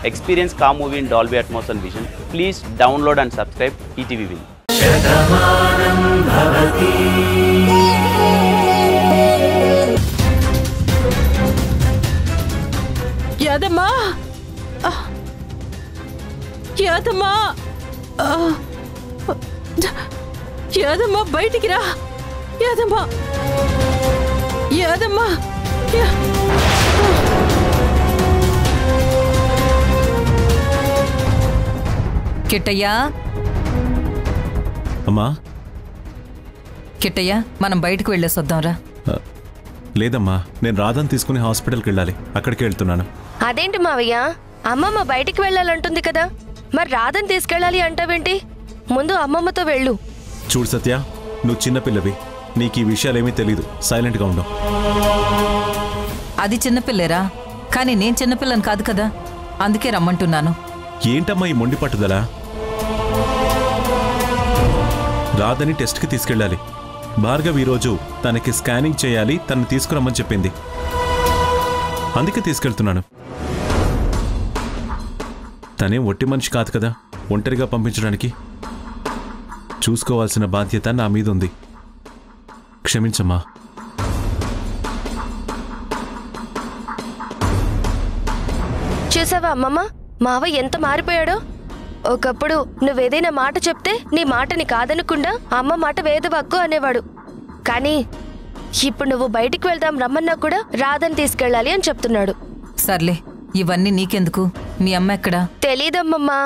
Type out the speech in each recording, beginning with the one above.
Experience car movie in Dolby Atmos and Vision. Please download and subscribe ETV Win. యాదమ్మా యాదమ్మా యాదమ్మా బయటికి రా యాదమ్మా యాదమ్మా కిట్టయ్యా అమ్మా కిట్టయ్యా మనం బయటకు వెళ్ళేసొద్దాంరా. లేదమ్మా, నేను రాధని తీసుకుని హాస్పిటల్కి వెళ్ళాలి, అక్కడికి వెళ్తున్నాను. అదేంటి మావయ్య, అమ్మమ్మ బయటికి వెళ్ళాలంటుంది కదా, మరి రాధని తీసుకెళ్ళాలి అంటావేంటి? ముందు అమ్మమ్మతో వెళ్ళు. చూడు సత్య, నువ్వు చిన్నపిల్లవి, నీకు ఈ విషయాలేమీ తెలీదు, సైలెంట్గా ఉండు. అది చిన్నపిల్లేరా, కానీ నేను చిన్నపిల్లని కాదు కదా, అందుకే రమ్మంటున్నాను. ఏంటమ్మా ఈ మొండి పట్టుదల? రాధని టెస్ట్కి తీసుకెళ్ళాలి. భార్గవ్ ఈరోజు తనకి స్కానింగ్ చేయాలి, తనని తీసుకురమ్మని చెప్పింది, అందుకే తీసుకెళ్తున్నాను. తనేం ఒట్టి మనిషి కాదు కదా ఒంటరిగా పంపించడానికి. చూసుకోవాల్సిన బాధ్యత నా మీద ఉంది, క్షమించమ్మా. చూసావా అమ్మమ్మ, మావ ఎంత మారిపోయాడో. ఒకప్పుడు నువ్వేదైనా మాట చెప్తే నీ మాటని కాదనకుండా అమ్మ మాట వేదవాక్కు అనేవాడు. కానీ ఇప్పుడు నువ్వు బయటికి వెళ్దాం రమ్మన్నా కూడా రాధని తీసుకెళ్ళాలి అని చెప్తున్నాడు. సర్లే, ఇవన్నీ నీకెందుకు? మీ అమ్మ ఎక్కడా? తెలీదమ్మమ్మా.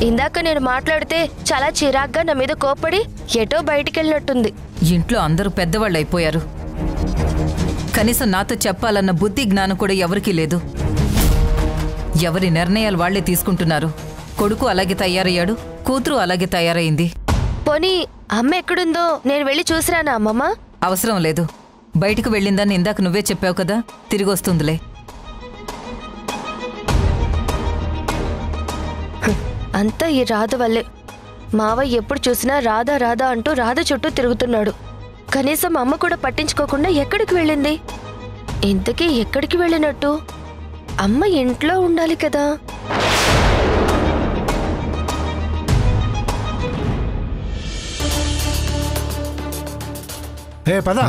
ఇందాక నేను మాట్లాడితే చాలా చిరాగ్గా నా మీద కోప్పడి ఎటో బయటికెళ్ళినట్టుంది. ఇంట్లో అందరూ పెద్దవాళ్ళు అయిపోయారు, కనీసం నాతో చెప్పాలన్న బుద్ధి జ్ఞానం కూడా ఎవరికీ లేదు. ఎవరి నిర్ణయాలు వాళ్లే తీసుకుంటున్నారు. కొడుకు అలాగే తయారయ్యాడు, కూతురు అలాగే తయారైంది. పోనీ అమ్మ ఎక్కడుందో నేను వెళ్ళి చూసిరానా అమ్మమ్మ? అవసరం లేదు, బయటకు వెళ్ళిందని ఇందాక నువ్వే చెప్పావు కదా, తిరిగి వస్తుందిలే. అంతా ఈ రాధ వల్లే. మావయ్య ఎప్పుడు చూసినా రాధా రాధా అంటూ రాధ చుట్టూ తిరుగుతున్నాడు. కనీసం అమ్మ కూడా పట్టించుకోకుండా ఎక్కడికి వెళ్ళింది? ఇంతకీ ఎక్కడికి వెళ్ళినట్టు? అమ్మ ఇంట్లో ఉండాలి కదా.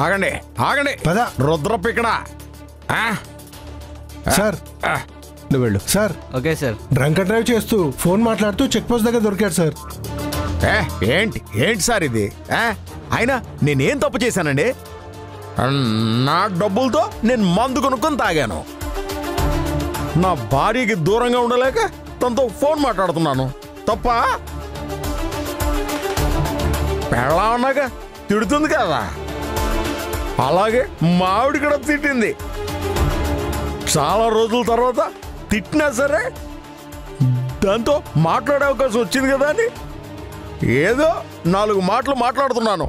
ఆగండి ఆగండి, రుద్రప్ప ఇక్కడ. సార్ నువ్వు వెళ్ళు. Sir okay sir. Drunk and drive చేస్తూ ఫోన్ మాట్లాడుతూ చెక్ పోస్ట్ దగ్గర దొరికాడు సార్. ఏంటి ఏంటి సార్ ఇది? అయినా నేనేం తప్పు చేశానండి? నా డబ్బులతో నేను మందు కొనుక్కొని తాగాను. నా భార్యకి దూరంగా ఉండలేక తనతో ఫోన్ మాట్లాడుతున్నాను. తప్ప పెళ్ళా ఉన్నాక తిడుతుంది కదా, అలాగే మా ఆవిడ కూడా తిట్టింది. చాలా రోజుల తర్వాత తిట్టినా సరే దాంతో మాట్లాడే అవకాశం వచ్చింది కదా అని ఏదో 4 మాటలు మాట్లాడుతున్నాను.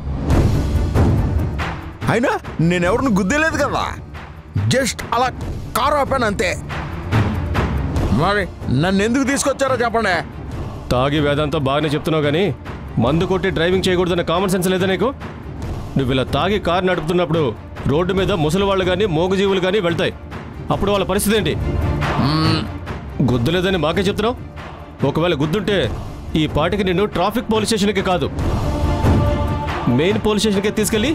అయినా నేనెవరిని గుద్దేలేదు కదా, జస్ట్ అలా కారు ఆపాను అంతే. మరి నన్ను ఎందుకు తీసుకొచ్చారో చెప్పండి. తాగి వేదాంతో బాగానే చెప్తున్నావు కానీ మందు కొట్టి డ్రైవింగ్ చేయకూడదన్న కామన్ సెన్స్ లేదా నీకు? నువ్వు ఇలా తాగి కారు నడుపుతున్నప్పుడు రోడ్డు మీద ముసలి వాళ్ళు కానీ మోగజీవులు కానీ వెళ్తాయి, అప్పుడు వాళ్ళ పరిస్థితి ఏంటి? గుద్దులేదని మాకే చెప్తున్నావు. ఒకవేళ గుద్దుంటే ఈ పాటికి నిన్ను ట్రాఫిక్ పోలీస్ స్టేషన్కి కాదు, మెయిన్ పోలీస్ స్టేషన్కి తీసుకెళ్ళి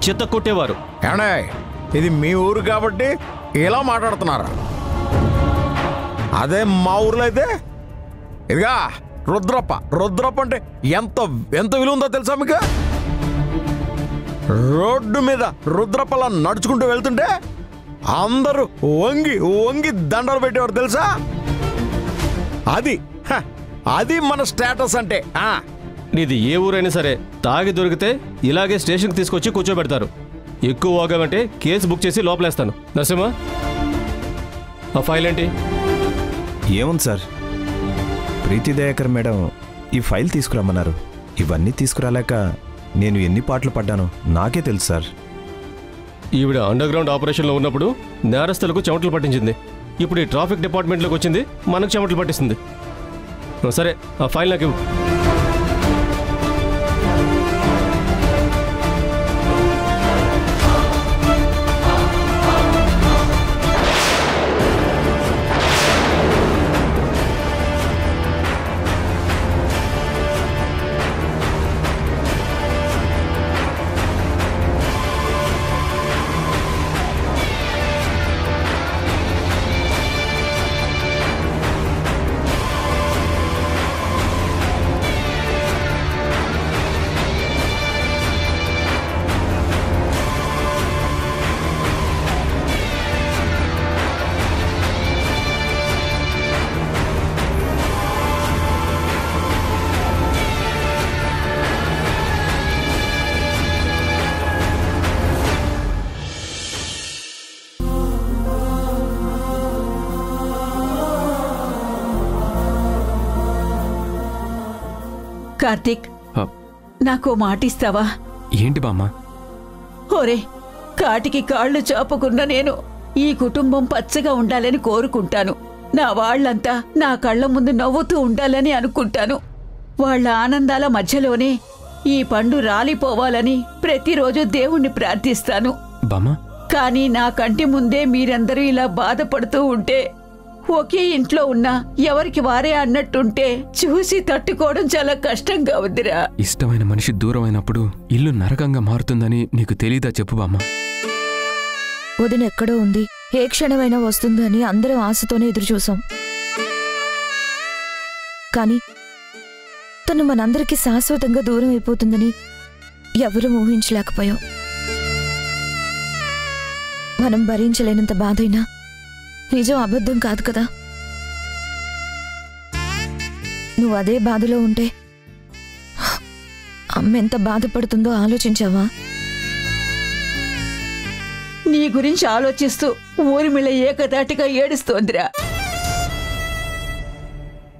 చెత్త కొట్టేవారు. ఏమండే, ఇది మీ ఊరు కాబట్టి ఇలా మాట్లాడుతున్నారా? అదే మా ఊర్లో అయితే ఇదిగా రుద్రప్ప రుద్రప్ప అంటే ఎంత ఎంత విలువ ఉందో తెలుసా మీకు? రోడ్డు మీద రుద్రప్పలా నడుచుకుంటూ వెళ్తుంటే అందరూ వంగి వంగి దండలు పెట్టేవారు తెలుసా? అది మన స్టేటస్ అంటే. నీది ఏ ఊరైనా సరే తాగి దొరికితే ఇలాగే స్టేషన్కి తీసుకొచ్చి కూర్చోబెడతారు. ఎక్కువ వాగామంటే కేసు బుక్ చేసి లోపలేస్తాను. నరసింహ, ఆ ఫైల్ ఏంటి? ఏముంది సార్, ప్రీతి దయాకర్ మేడం ఈ ఫైల్ తీసుకురమ్మన్నారు. ఇవన్నీ తీసుకురాలేక నేను ఎన్ని పాటలు పడ్డానో నాకే తెలుసు సార్. ఈవిడ అండర్ గ్రౌండ్ ఆపరేషన్లో ఉన్నప్పుడు నేరస్తులకు చెమటలు పట్టించింది. ఇప్పుడు ఈ ట్రాఫిక్ డిపార్ట్మెంట్లోకి వచ్చింది, మనకు చెమటలు పట్టిస్తుంది. సరే, ఆ ఫైల్ నాకు ఇవ్వు. కార్తీక్, నాకో మాటిస్తావా? ఏంటి బామ్మ? ఓరే, కాటికి కాళ్ళు చాపుకున్న నేను ఈ కుటుంబం పచ్చగా ఉండాలని కోరుకుంటాను. నా వాళ్ళంతా నా కళ్ళ ముందు నవ్వుతూ ఉండాలని అనుకుంటాను. వాళ్ళ ఆనందాల మధ్యలోనే ఈ పండు రాలిపోవాలని ప్రతిరోజు దేవుణ్ణి ప్రార్థిస్తాను. బామ్మ, కానీ నా కంటి ముందే మీరందరూ ఇలా బాధపడుతూ ఉంటే, ఒకే ఇంట్లో ఉన్నా ఎవరికి వారే అన్నట్టుంటే చూసి తట్టుకోవడం చాలా కష్టంగా ఉందిరా. ఇష్టమైన మనిషి దూరమైనప్పుడు ఇల్లు నరకంగా మారుతుందని నీకు తెలీదా చెప్పు బామ్మ? వదిన ఎక్కడో ఉంది, ఏ క్షణమైనా వస్తుందని అందరం ఆశతోనే ఎదురుచూసాం. కాని తను మనందరికీ శాశ్వతంగా దూరం అయిపోతుందని ఎవరూ ఊహించలేకపోయాం. మనం భరించలేనంత బాధైనా నిజం అబద్ధం కాదు కదా. నువ్వు అదే బాధలో ఉంటే అమ్మ ఎంత బాధపడుతుందో ఆలోచించావా? నీ గురించి ఆలోచిస్తూ ఊరిమిళ ఏకదాటిగా ఏడుస్తోందిరా.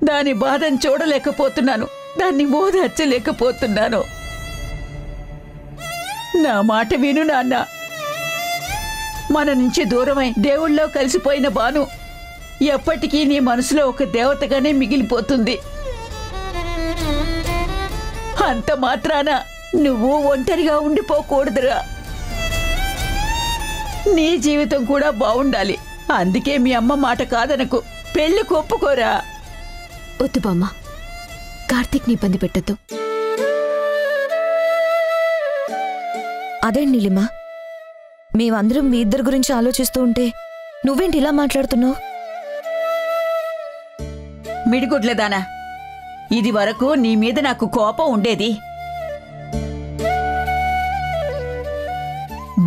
దాని బాధను చూడలేకపోతున్నాను, దాన్ని ఓదార్చలేకపోతున్నాను. నా మాట విను నాన్న. మన నుంచి దూరమై దేవుళ్ళలో కలిసిపోయిన బాను ఎప్పటికీ నీ మనసులో ఒక దేవతగానే మిగిలిపోతుంది. అంత మాత్రాన నువ్వు ఒంటరిగా ఉండిపోకూడదురా. నీ జీవితం కూడా బావుండాలి. అందుకే మీ అమ్మ మాట కాదనకు, పెళ్లి ఒప్పుకోరా. వద్దు బామ్మ, కార్తీక్ ని ఇబ్బంది పెట్టద్దు. అదే నీలిమా, మేమందరం మీ ఇద్దరి గురించి ఆలోచిస్తూ ఉంటే నువ్వేంటి ఇలా మాట్లాడుతున్నావు? మిడిగుడ్లదానా, ఇది వరకు నీ మీద నాకు కోపం ఉండేది.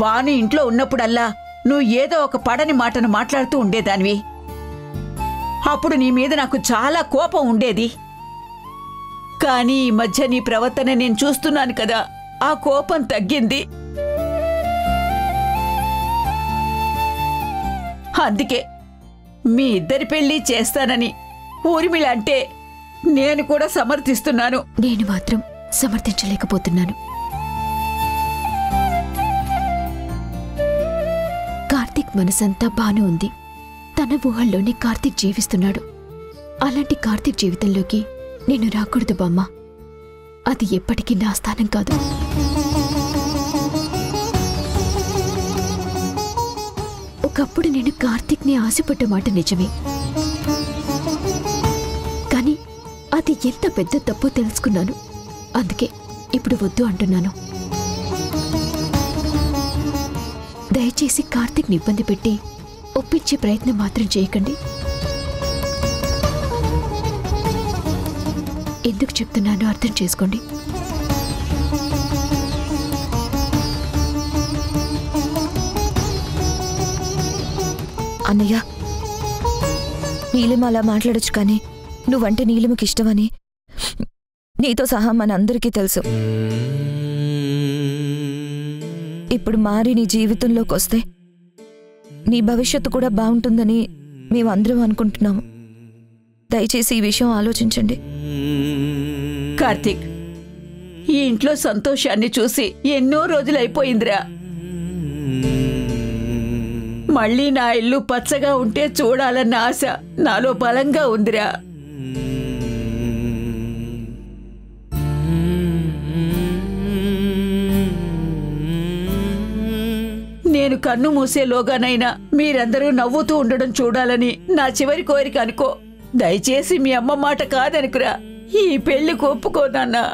బాను ఇంట్లో ఉన్నప్పుడల్లా నువ్వు ఏదో ఒక పడని మాటను మాట్లాడుతూ ఉండేదానివి. అప్పుడు నీ మీద నాకు చాలా కోపం ఉండేది. కానీ ఈ మధ్య నీ ప్రవర్తన నేను చూస్తున్నాను కదా, ఆ కోపం తగ్గింది. అందుకే మీ ఇద్దరి పెళ్లి చేస్తానని ఊర్మిళ అంటే నేను కూడా సమర్థిస్తున్నాను. నేను మాత్రం సమర్థించలేకపోతున్నాను. కార్తీక్ మనసంతా బాను ఉంది. తన ఊహల్లోనే కార్తీక్ జీవిస్తున్నాడు. అలాంటి కార్తీక్ జీవితంలోకి నేను రాకూడదు బామ్మ. అది ఎప్పటికీ నా స్థానం కాదు. ఒకప్పుడు నేను కార్తీక్ని ఆశపడ్డ మాట నిజమే. కానీ అది ఎంత పెద్ద తప్పో తెలుసుకున్నాను. అందుకే ఇప్పుడు వద్దు అంటున్నాను. దయచేసి కార్తీక్ని ఇబ్బంది పెట్టి ఒప్పించే ప్రయత్నం మాత్రం చేయకండి. ఎందుకు చెప్తున్నానో అర్థం చేసుకోండి. అన్నయ్య, నీలిమ అలా మాట్లాడొచ్చు, కానీ నువ్వంటే నీలిమకి ఇష్టమని నీతో సహా మనందరికీ తెలుసు. ఇప్పుడు మారి నీ జీవితంలోకి వస్తే నీ భవిష్యత్తు కూడా బాగుంటుందని మేమందరం అనుకుంటున్నాము. దయచేసి ఈ విషయం ఆలోచించండి. కార్తీక్, ఈ ఇంట్లో సంతోషాన్ని చూసి ఎన్నో రోజులైపోయిందిరా. మళ్ళీ నా ఇల్లు పచ్చగా ఉంటే చూడాలన్న ఆశ నాలో బలంగా ఉందిరా. నేను కన్ను మూసేలోగానైనా మీరందరూ నవ్వుతూ ఉండడం చూడాలని నా చివరి కోరిక అనుకో. దయచేసి మీ అమ్మ మాట కాదనుకురా. ఈ పెళ్లికి ఒప్పుకోనన్నా.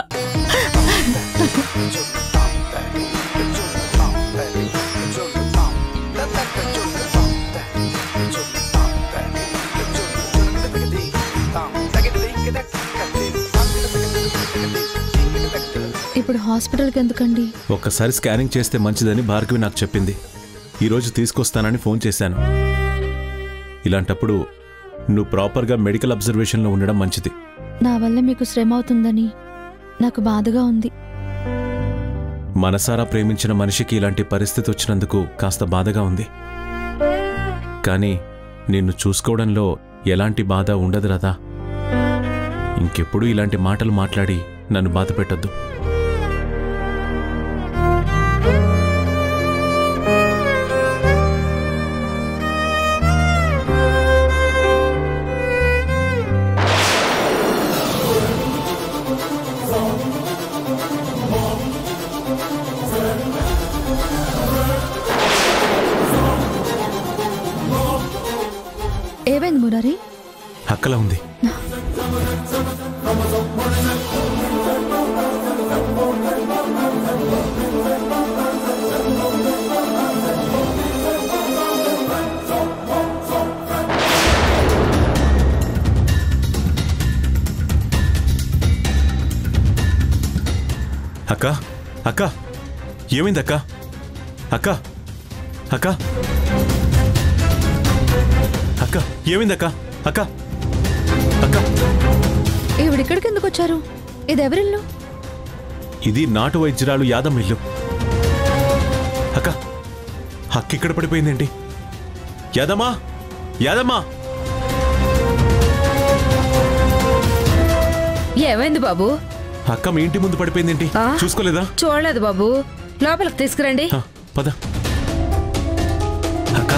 ఇప్పుడు హాస్పిటల్కి ఎందుకండి? ఒక్కసారి స్కానింగ్ చేస్తే మంచిదని భార్గవి నాకు చెప్పింది. ఈరోజు తీసుకొస్తానని ఫోన్ చేశాను. ఇలాంటప్పుడు నువ్వు ప్రాపర్గా మెడికల్ అబ్జర్వేషన్లో ఉండడం మంచిది. నా వల్ల మీకు శ్రమ అవుతుందని నాకు బాధగా ఉంది. మనసారా ప్రేమించిన మనిషికి ఇలాంటి పరిస్థితి వచ్చినందుకు కాస్త బాధగా ఉంది. కానీ నిన్ను చూసుకోవడంలో ఎలాంటి బాధ ఉండదు రాదా. ఇంకెప్పుడు ఇలాంటి మాటలు మాట్లాడి నన్ను బాధ పెట్టొద్దు. ఏమైంది మురారి? అక్కలా ఉంది. అక్క అక్క ఏమైంది అక్క? అక్క అక్క అక్క ఏమైంది అక్క? అక్క అక్క ఈవిడిక్కడికి ఎందుకు వచ్చారు? ఇది ఎవరిల్లు? ఇది నాటు వైద్యురాలు యాదమ్మ ఇల్లు. అక్క అక్క ఇక్కడ పడిపోయిందేంటి? యాదమ్మా యాదమ్మా ఏమైంది బాబు? అక్క మీ ఇంటి ముందు పడిపోయిందేంటి? చూసుకోలేదా? చూడలేదు బాబు. లోపలికి తీసుకురండి. పద. అక్క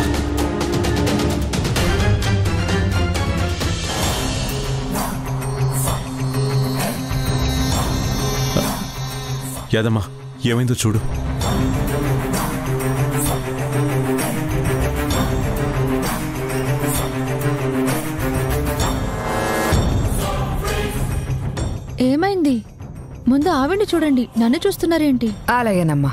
యాదమ్మా ఏమైందో చూడు. ఏమైంది? ముందు ఆవిడ్ని చూడండి, నన్ను చూస్తున్నారేంటి? అలాగేనమ్మా.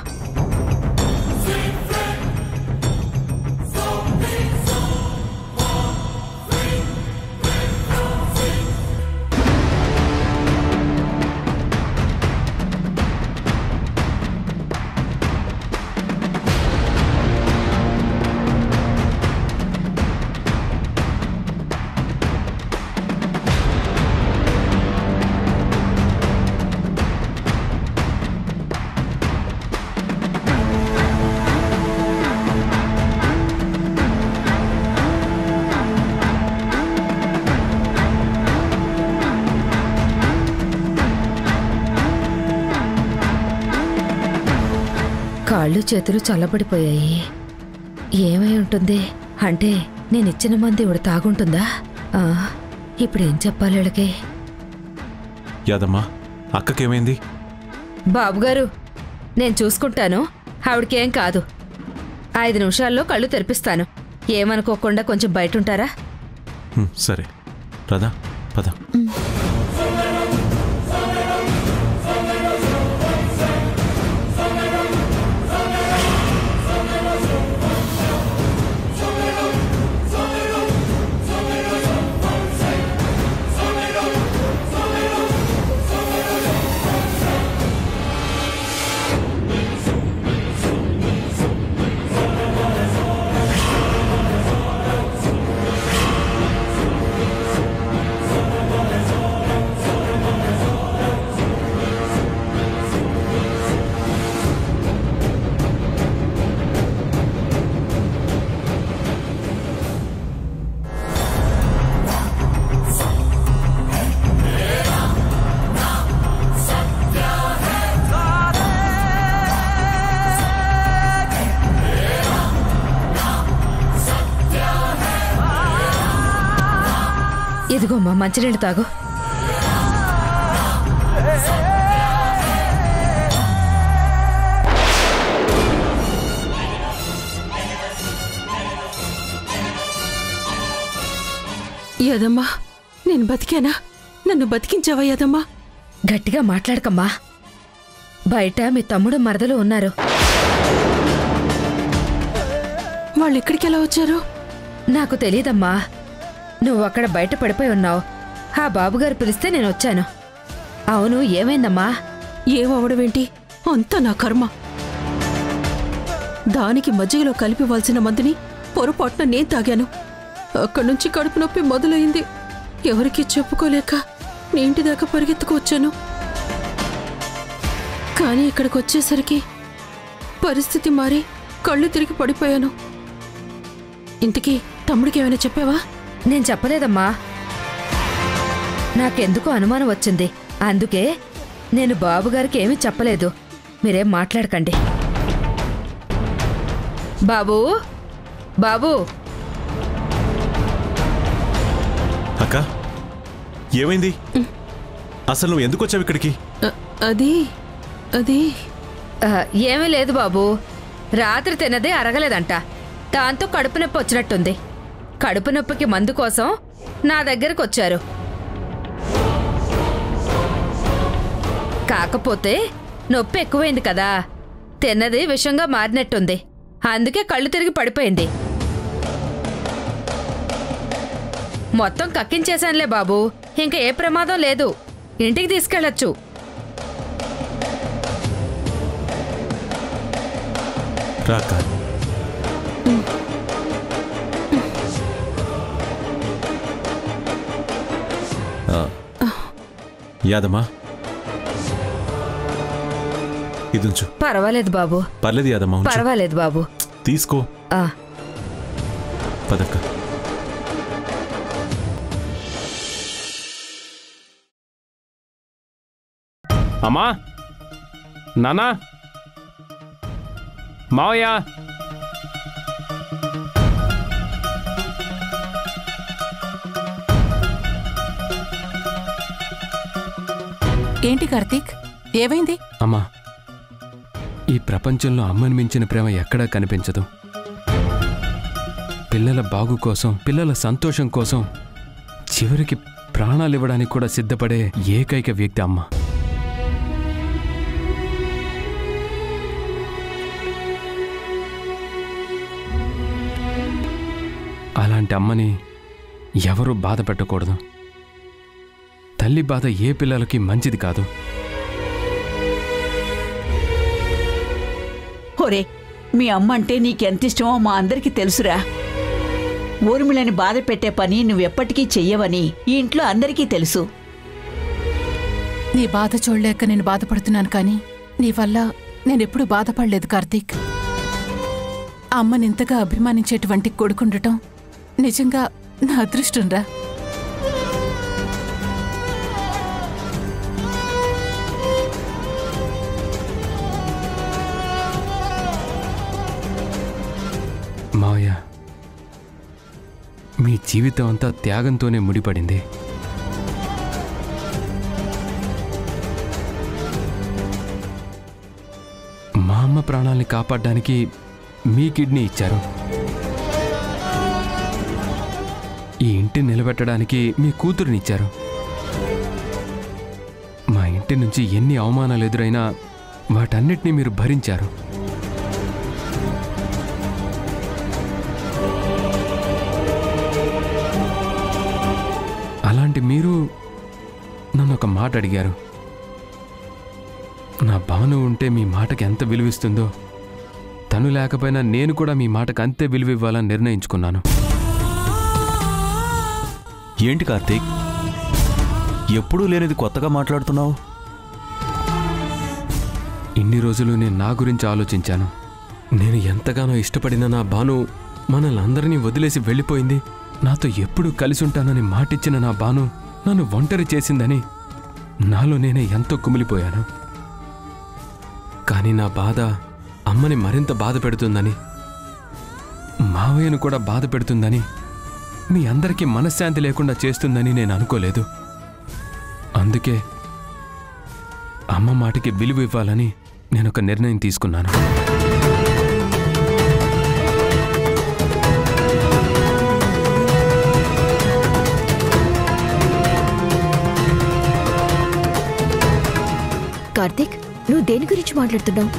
కాళ్ళు చేతులు చల్లబడిపోయాయి. ఏమై ఉంటుంది? అంటే నేనిచ్చిన మంది ఇవిడ తాగుంటుందా? ఇప్పుడేం చెప్పాలి వీళ్ళకి? యాదమ్మా అక్కకేమైంది? బాబుగారు నేను చూసుకుంటాను, ఆవిడకేం కాదు. 5 నిమిషాల్లో కళ్ళు తెరిపిస్తాను. ఏమనుకోకుండా కొంచెం బయట ఉంటారా? సరే రాదా పద. ఇదిగోమ్మా మంచినీళ్ళు తాగు. యాదమ్మా నేను బతికానా? నన్ను బతికించావా యాదమ్మా? గట్టిగా మాట్లాడకమ్మా. బయట మీ తమ్ముడు మరదలు ఉన్నారు. వాళ్ళు ఇక్కడికి ఎలా వచ్చారు? నాకు తెలీదమ్మా. నువ్వు అక్కడ బయట పడిపోయి ఉన్నావు. ఆ బాబుగారు పిలిస్తే నేను వచ్చాను. అవును ఏమైందమ్మా? ఏమవడమేంటి? అంతా నా కర్మ. దానికి మజ్జిగలో కలిపివ్వాల్సిన మందుని పొరపాటున నేను తాగాను. అక్కడి నుంచి కడుపు నొప్పి మొదలైంది. ఎవరికీ చెప్పుకోలేక నీ ఇంటి దాకా పరిగెత్తుకు వచ్చాను. కానీ ఇక్కడికి వచ్చేసరికి పరిస్థితి మారి కళ్ళు తిరిగి పడిపోయాను. ఇంతకీ తమ్ముడికి ఏమైనా చెప్పావా? నేను చెప్పలేదమ్మా. నాకెందుకో అనుమానం వచ్చింది. అందుకే నేను బాబుగారికి ఏమీ చెప్పలేదు. మీరేం మాట్లాడకండి. బాబూ, బాబూ. అక్క, ఏమైంది? అసలు నువ్వు ఎందుకు వచ్చావు ఇక్కడికి? అది ఏమీ లేదు బాబు. రాత్రి తిన్నదే అరగలేదంట. దాంతో కడుపు నొప్పి వచ్చినట్టుంది. కడుపు నొప్పికి మందు కోసం నా దగ్గరకు వచ్చారు. కాకపోతే నొప్పి ఎక్కువైంది కదా, తిన్నది విషంగా మారినట్టుంది. అందుకే కళ్ళు తిరిగి పడిపోయింది. మొత్తం కక్కించేశానులే బాబు. ఇంకా ఏ ప్రమాదం లేదు. ఇంటికి తీసుకెళ్ళొచ్చు. రాక యాదమ్మా, ఇది ఉంచు. పర్వాలేదు బాబు. పర్లేదు యాదమ్మా, ఉంచు. పర్వాలేదు బాబు. తీసుకో. పదక్క. అమ్మా, నానా, మావయ్య. ఏంటి కార్తీక్, ఏమైంది? అమ్మా, ఈ ప్రపంచంలో అమ్మని మించిన ప్రేమ ఎక్కడా కనిపించదు. పిల్లల బాగు కోసం, పిల్లల సంతోషం కోసం చివరికి ప్రాణాలు ఇవ్వడానికి కూడా సిద్ధపడే ఏకైక వ్యక్తి అమ్మ. అలాంటి అమ్మని ఎవరూ బాధ పెట్టకూడదు. తల్లి బాధ ఏ పిల్లలకి మంచిది కాదు. ఒరే, మీ అమ్మ అంటే నీకెంతిష్టమో మా అందరికీ తెలుసురా. ఊర్మిళని బాధ పెట్టే పని నువ్వెప్పటికీ చెయ్యవని ఈ ఇంట్లో అందరికీ తెలుసు. నీ బాధ చూడలేక నేను బాధపడుతున్నాను, కానీ నీ వల్ల నేనెప్పుడూ బాధపడలేదు కార్తీక్. అమ్మనింతగా అభిమానించేటువంటి కొడుకుండటం నిజంగా నా అదృష్టంరా. మావయ్య, మీ జీవితం అంతా త్యాగంతోనే ముడిపడింది. మా అమ్మ ప్రాణాల్ని కాపాడడానికి మీ కిడ్నీ ఇచ్చారు. ఈ ఇంటిని నిలబెట్టడానికి మీ కూతురునిచ్చారు. మా ఇంటి నుంచి ఎన్ని అవమానాలు ఎదురైనా వాటన్నిటినీ మీరు భరించారు. అలాంటి మీరు నన్ను ఒక మాట అడిగారు. నా భాను ఉంటే మీ మాటకి ఎంత విలువిస్తుందో, తను లేకపోయినా నేను కూడా మీ మాటకు అంతే విలువ ఇవ్వాలని నిర్ణయించుకున్నాను. ఏంటి కార్తీక్, ఎప్పుడూ లేనిది కొత్తగా మాట్లాడుతున్నావు? ఇన్ని రోజులు నేను నా గురించి ఆలోచించాను. నేను ఎంతగానో ఇష్టపడిన నా భాను మనల్ని అందరినీ వదిలేసి వెళ్ళిపోయింది. నాతో ఎప్పుడూ కలిసి ఉంటానని మాటిచ్చిన నా భాను నన్ను ఒంటరి చేసిందని నాలో నేనే ఎంతో కుమిలిపోయాను. కానీ నా బాధ అమ్మని మరింత బాధ పెడుతుందని, మావయ్యను కూడా బాధ పెడుతుందని, మీ అందరికీ మనశ్శాంతి లేకుండా చేస్తుందని నేను అనుకోలేదు. అందుకే అమ్మ మాటకి విలువ ఇవ్వాలని నేనొక నిర్ణయం తీసుకున్నాను. కార్తీక్, నువ్వు దేని గురించి మాట్లాడుతున్నావు?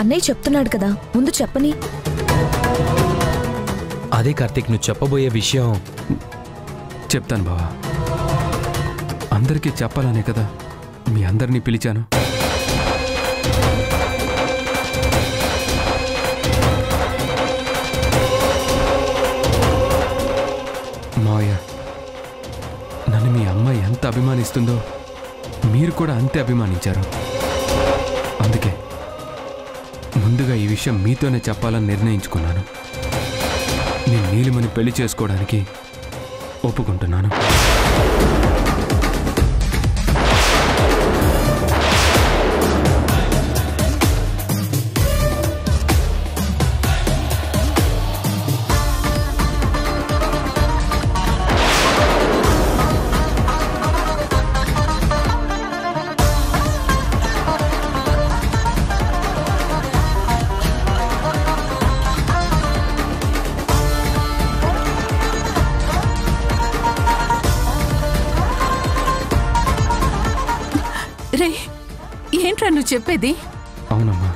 అన్నయ్య చెప్తున్నాడు కదా, ముందు చెప్పని. అదే కార్తీక్, నువ్వు చెప్పబోయే విషయం. చెప్తాను బావా. అందరికీ చెప్పాలనే కదా మీ అందరినీ పిలిచాను. మావయ్య, నన్ను మీ అమ్మ ఎంత అభిమానిస్తుందో మీరు కూడా అంతే అభిమానించారు. అందుకే ముందుగా ఈ విషయం మీతోనే చెప్పాలని నిర్ణయించుకున్నాను. నేను నీలిమని పెళ్లి చేసుకోవడానికి ఒప్పుకుంటున్నాను. రే ఏంట్రా నువ్వు చెప్పేది? అవునమ్మా,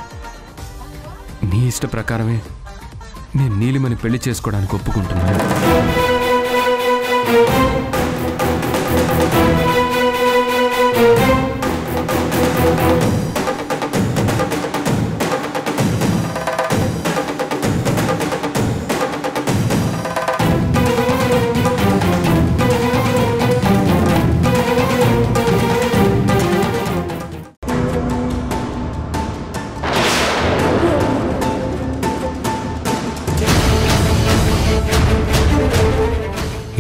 నీ ఇష్ట ప్రకారమే నేను నీలిమని పెళ్లి చేసుకోవడానికి ఒప్పుకుంటున్నాను.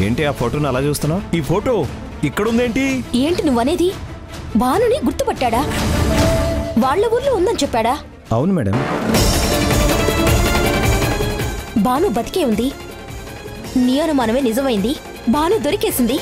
ఏంటి ఆ ఫోటోని అలా చూస్తున్నావు? ఈ ఫోటో ఇక్కడుందేంటి? ఏంటి నువ్వనేది? భానుని గుర్తుపట్టాడా? వాళ్ళ ఊర్లో ఉందని చెప్పాడా? అవును మేడం. భాను బతికే ఉంది. నీ అనుమానమే నిజమైంది. భాను దొరికేసింది.